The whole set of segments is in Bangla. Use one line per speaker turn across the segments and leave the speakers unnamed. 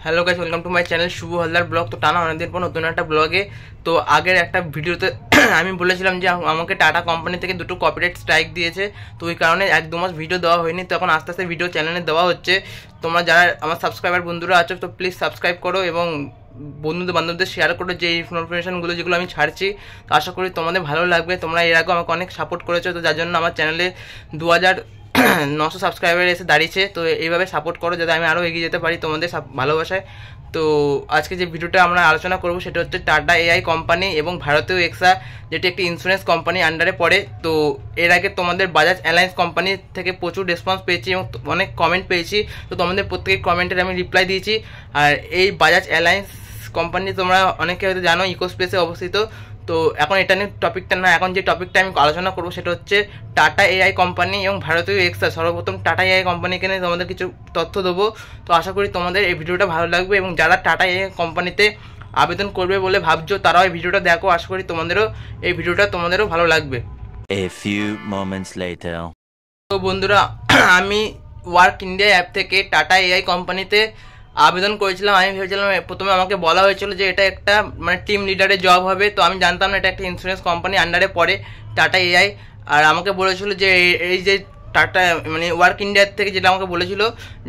Hello guys, welcome to my channel Shubho Haldar vlog. তো টানা অনেকদিন পর নতুন একটা ব্লগে। তো আগের একটা ভিডিওতে আমি বলেছিলাম যে আমাকে টাটা কোম্পানি থেকে দুটো কপিরাইট স্ট্রাইক দিয়েছে, তো ওই কারণে 1-2 মাস ভিডিও দেওয়া হয়নি। তো এখন আস্তে আস্তে ভিডিও চ্যানেলে দেওয়া হচ্ছে। তোমরা যারা আমার সাবস্ক্রাইবার বন্ধুরা আছো তো প্লিজ সাবস্ক্রাইব করো এবং বন্ধুদের বান্ধবদের শেয়ার করো যে ইনফরমেশনগুলো যেগুলো আমি ছাড়ছি। তো আশা করি তোমাদের ভালো লাগবে। তোমরা এর আগে আমাকে অনেক সাপোর্ট করেছো, তো যার জন্য আমার চ্যানেলে 2900 সাবস্ক্রাইবার এসে দাঁড়িয়েছে। তো এইভাবে সাপোর্ট করো যাতে আমি আরও এগিয়ে যেতে পারি তোমাদের ভালোবাসায়। তো আজকে যে ভিডিওটা আমরা আলোচনা করব সেটা হচ্ছে টাটা এআই কোম্পানি এবং ভারতীয় এক্সা, যেটি একটি ইন্স্যুরেন্স কোম্পানি আন্ডারে পড়ে। তো এর আগে তোমাদের বাজাজ অ্যালায়েন্স কোম্পানি থেকে প্রচুর রেসপন্স পেয়েছি এবং অনেক কমেন্ট পেয়েছি। তো তোমাদের প্রত্যেকের কমেন্টের আমি রিপ্লাই দিয়েছি। আর এই বাজাজ অ্যালায়েন্স কোম্পানি তোমরা অনেকে হয়তো জানো ইকোস্পেসে অবস্থিত। তো এখন এটা নিয়ে টপিকটা না, এখন যে টপিকটা আমি আলোচনা করবো সেটা হচ্ছে টাটা এআই কোম্পানি এবং ভারতীয় এক্সা। সর্বপ্রথম টাটা এআই কোম্পানিকে নিয়ে তোমাদের কিছু তথ্য দেবো। তো আশা করি তোমাদের এই ভিডিওটা ভালো লাগবে এবং যারা টাটা এআই কোম্পানিতে আবেদন করবে বলে ভাবছো তারাও এই ভিডিওটা দেখো। আশা করি এই ভিডিওটা তোমাদেরও ভালো লাগবে।
A few moments later.
তো বন্ধুরা, আমি ওয়ার্ক ইন্ডিয়া অ্যাপ থেকে টাটা এআই কোম্পানিতে আবেদন করেছিলাম। আমি ভেবেছিলাম, প্রথমে আমাকে বলা হয়েছিল যে এটা একটা টিম লিডারের জব হবে। তো আমি জানতাম না এটা একটা ইন্স্যুরেন্স কোম্পানি আন্ডারে পড়ে টাটা এআই। আর আমাকে বলেছিল যে এই যে টাটা ওয়ার্ক ইন্ডিয়ার থেকে যেটা আমাকে বলেছিল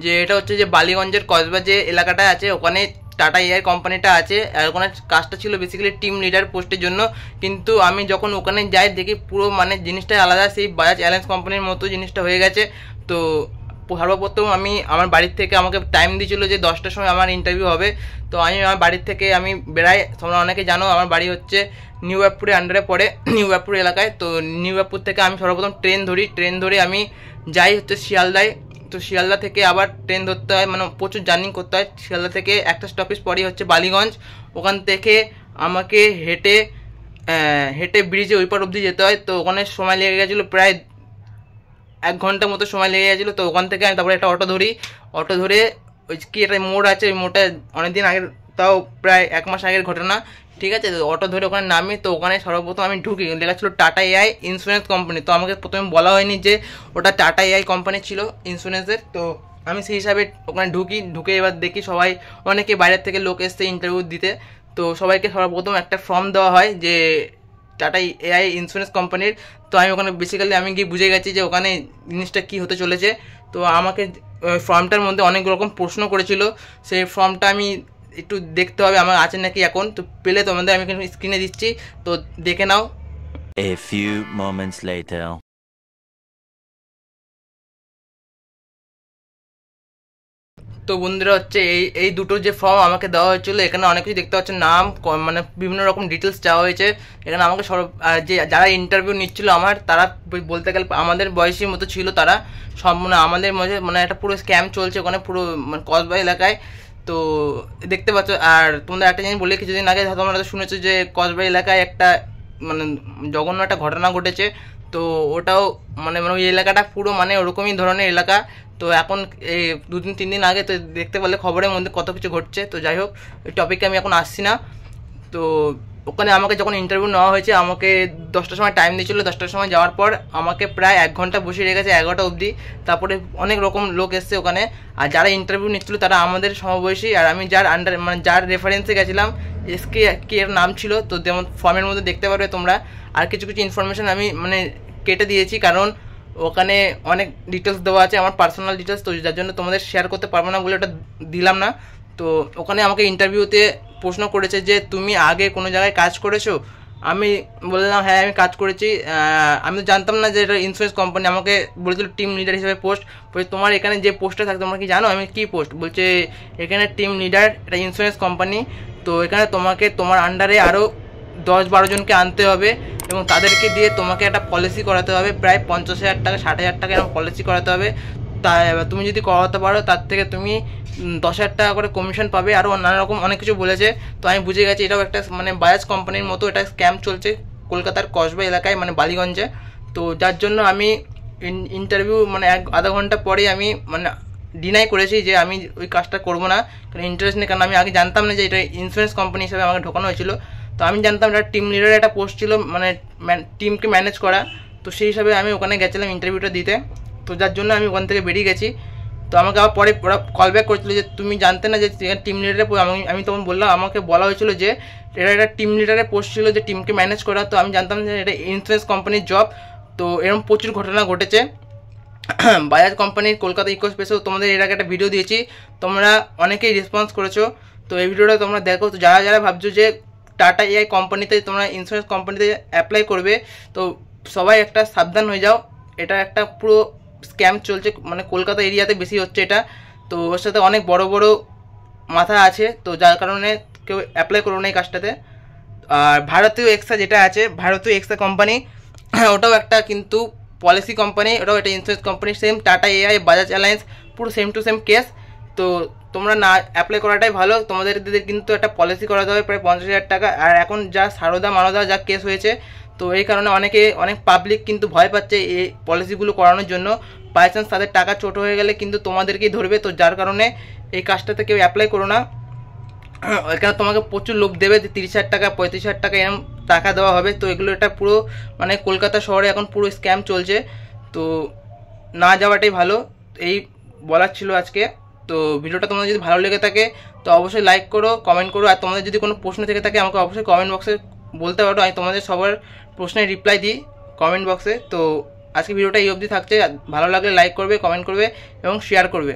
যে এটা হচ্ছে যে বালিগঞ্জের কসবা যে এলাকাটা আছে ওখানে টাটা এআই কোম্পানিটা আছে। আর ওখানে কাজটা ছিল বেসিক্যালি টিম লিডার পোস্টের জন্য। কিন্তু আমি যখন ওখানে যাই দেখি পুরো জিনিসটাই আলাদা, সেই বাজাজ অ্যালায়েন্স কোম্পানির মতো জিনিসটা হয়ে গেছে। তো সর্বপ্রথম আমি আমার বাড়ির থেকে আমাকে টাইম দিয়েছিল যে 10টার সময় আমার ইন্টারভিউ হবে। তো আমি আমার বাড়ির থেকে আমি বেড়াই। তোমরা অনেকে জানো আমার বাড়ি হচ্ছে নিউ ব্যারাকপুরের আন্ডারে পড়ে, নিউ ব্যারাকপুর এলাকায়। তো নিউ ব্যারাকপুর থেকে আমি সর্বপ্রথম ট্রেন ধরে আমি যাই হচ্ছে শিয়ালদায়। তো শিয়ালদা থেকে আবার ট্রেন ধরতে হয়, প্রচুর জার্নি করতে হয়। শিয়ালদা থেকে একটা স্টপেজ পরই হচ্ছে বালিগঞ্জ। ওখান থেকে আমাকে হেঁটে ব্রিজে ওই পার অবধি যেতে হয়। তো ওখানে সময় লেগে গেছিলো প্রায় 1 ঘন্টা মতো সময় লেগে গেছিলো। তো ওখান থেকে আমি তারপরে একটা অটো ধরে ওই কি একটা মোড় আছে, ওই মোড়টা অনেকদিন আগের, তাও প্রায় 1 মাস আগের ঘটনা, ঠিক আছে। তো অটো ধরে ওখানে নামি। তো ওখানে সর্বপ্রথম আমি ঢুকি, লেখা ছিল টাটা এআই ইন্স্যুরেন্স কোম্পানি। তো আমাকে প্রথমে বলা হয়নি যে ওটা টাটা এআই কোম্পানি ছিল ইন্স্যুরেন্সের। তো আমি সেই হিসাবে ওখানে ঢুকে এবার দেখি সবাই, অনেকে বাইরের থেকে লোক এসছে ইন্টারভিউ দিতে। তো সবাইকে সর্বপ্রথম একটা ফর্ম দেওয়া হয় যে টাটা এআই ইন্স্যুরেন্স কোম্পানির। তো আমি ওখানে বেসিক্যালি আমি গিয়ে বুঝে গেছি যে ওখানে জিনিসটা কী হতে চলেছে। তো আমাকে ফর্মটার মধ্যে অনেক রকম প্রশ্ন করেছিল। সেই ফর্মটা আমি একটু দেখতে হবে আমার আছে নাকি এখন। তো পেলে তোমাদের আমি স্ক্রিনে দিচ্ছি, তো দেখে নাও।
A few moments later.
তো বন্ধুরা হচ্ছে এই দুটো যে ফর্ম আমাকে দেওয়া হয়েছিল, এখানে অনেক কিছু দেখতে পাচ্ছেন, নাম বিভিন্ন রকম ডিটেলস দেওয়া হয়েছে। এখানে আমাকে যে যারা ইন্টারভিউ নিচ্ছিল আমার, তারা বলতে গেলে আমাদের বয়সী মতো ছিল। তারা সব আমাদের মধ্যে একটা পুরো স্ক্যাম চলছে ওখানে পুরো কসবা এলাকায়। তো দেখতে পাচ্ছ। আর তোমাদের একটা জিনিস বলি, কিছুদিন আগে তোমরা শুনেছো যে কসবা এলাকায় একটা জঘন্য একটা ঘটনা ঘটেছে। তো ওটাও ওই এলাকাটা পুরো ওরকমই ধরনের এলাকা। তো এখন এই 2-3 দিন আগে তো দেখতে পেলে খবরের মধ্যে কত কিছু ঘটছে। তো যাই হোক, ওই টপিকে আমি এখন আসছি না। তো ওখানে আমাকে যখন ইন্টারভিউ নেওয়া হয়েছে আমাকে 10টার সময় টাইম দিয়েছিলো। 10টার সময় যাওয়ার পর আমাকে প্রায় 1 ঘন্টা বসিয়ে রেখেছে 11টা অবধি। তারপরে অনেক রকম লোক এসছে ওখানে। আর যারা ইন্টারভিউ নিচ্ছিলো তারা আমাদের সমবয়সী। আর আমি যার যার রেফারেন্সে গেছিলাম এসকে এর নাম ছিল। তো যেমন ফর্মের মধ্যে দেখতে পারবে তোমরা। আর কিছু ইনফরমেশান আমি কেটে দিয়েছি, কারণ ওখানে অনেক ডিটেলস দেওয়া আছে আমার পার্সোনাল ডিটেলস। তো যার জন্য তোমাদের শেয়ার করতে পারবো না বলে ওটা দিলাম না। তো ওখানে আমাকে ইন্টারভিউতে প্রশ্ন করেছে যে তুমি আগে কোনো জায়গায় কাজ করেছো। আমি বললাম হ্যাঁ আমি কাজ করেছি। আমি তো জানতাম না যে এটা ইন্স্যুরেন্স কোম্পানি। আমাকে বলেছিল টিম লিডার হিসেবে পোস্ট। বলছে তোমার এখানে যে পোস্টটা থাকে তোমরা কি জানো? আমি কী পোস্ট? বলছে এখানে টিম লিডার, এটা ইন্স্যুরেন্স কোম্পানি। তো এখানে তোমাকে তোমার আন্ডারে আরও 10-12 জনকে আনতে হবে এবং তাদেরকে দিয়ে তোমাকে একটা পলিসি করাতে হবে, প্রায় 50,000 টাকা 60,000 টাকা এরকম পলিসি করাতে হবে। তাই তুমি যদি করাতে পারো তার থেকে তুমি 10,000 টাকা করে কমিশন পাবে। আরও নানা রকম অনেক কিছু বলেছে। তো আমি বুঝে গেছি এটাও একটা বাজাজ কোম্পানির মতো এটা স্ক্যাম চলছে কলকাতার কসবা এলাকায়, বালিগঞ্জে। তো যার জন্য আমি ইন্টারভিউ আধা ঘন্টা পরেই আমি ডিনাই করেছি যে আমি ওই কাজটা করবো না, কারণ ইন্টারেস্ট নেই। কারণ আমি আগে জানতাম না যে এটা ইন্স্যুরেন্স কোম্পানি হিসেবে আমাকে ঢোকানো হয়েছিল। তো আমি জানতাম এটা টিম লিডারের একটা পোস্ট ছিল, টিমকে ম্যানেজ করা। তো সেই হিসাবে আমি ওখানে গেছিলাম ইন্টারভিউটা দিতে। তো যার জন্য আমি ওখান থেকে বেরিয়ে গেছি। তো আমাকে আবার পরে ওরা কল ব্যাক করেছিল যে তুমি জানতে না যে টিম লিডারের, আমি তখন বললাম, আমাকে বলা হয়েছিল যে এটা একটা টিম লিডারের পোস্ট ছিল, যে টিমকে ম্যানেজ করা। তো আমি জানতাম যে এটা ইন্স্যুরেন্স কোম্পানির জব। তো এরকম প্রচুর ঘটনা ঘটেছে বাজাজ কোম্পানির কলকাতা ইকো স্পেসেও তোমাদের এর আগে একটা ভিডিও দিয়েছি, তোমরা অনেকেই রেসপন্স করেছো। তো এই ভিডিওটা তোমরা দেখো। তো যারা যারা ভাবছো যে টাটা এআই কোম্পানিতে তোমরা ইন্স্যুরেন্স কোম্পানিতে অ্যাপ্লাই করবে, তো সবাই একটা সাবধান হয়ে যাও। এটা একটা পুরো স্ক্যাম চলছে, মানে কলকাতা এরিয়াতে বেশি হচ্ছে এটা। তো ওর সাথে অনেক বড় বড় মাথা আছে, তো যার কারণে কেউ অ্যাপ্লাই করো না এই কাজটাতে। আর ভারতীয় এক্সা যেটা আছে, ভারতীয় এক্সা কোম্পানি, ওটাও একটা কিন্তু পলিসি কোম্পানি, ওটাও একটা insurance company, same tata AI, Bajaj alliance, পুরো সেম টু সেম কেস। তো তোমরা না অ্যাপ্লাই করাটাই ভালো। তোমাদের কিন্তু একটা পলিসি করাতে হবে প্রায় 50,000 টাকা। আর এখন যা সারদা মারদা যা কেস হয়েছে, তো এই কারণে অনেক পাবলিক কিন্তু ভয় পাচ্ছে এই পলিসিগুলো করানোর জন্য। বাই চান্স তাদের টাকা ছোটো হয়ে গেলে কিন্তু তোমাদেরকেই ধরবে। তো যার কারণে এই কাজটাতে কেউ অ্যাপ্লাই করো না। এখানে তোমাকে প্রচুর লোক দেবে যে 30,000 টাকা 35,000 টাকা এরকম টাকা দেওয়া হবে। তো এগুলো এটা পুরো মানে কলকাতা শহরে এখন পুরো স্ক্যাম চলছে। তো না যাওয়াটাই ভালো, এই বলার ছিল আজকে। তো ভিডিওটা তোমাদের যদি ভালো লেগে থাকে তো অবশ্যই লাইক করো, কমেন্ট করো। আর তোমাদের যদি কোনো প্রশ্ন থেকে থাকে আমাকে অবশ্যই কমেন্ট বক্সে বলতে পারো, আমি তোমাদের সবার প্রশ্নের রিপ্লাই দিই কমেন্ট বক্সে। তো আজকে ভিডিওটা এই অবধি থাকছে। ভালো লাগলে লাইক করবে, কমেন্ট করবে এবং শেয়ার করবে।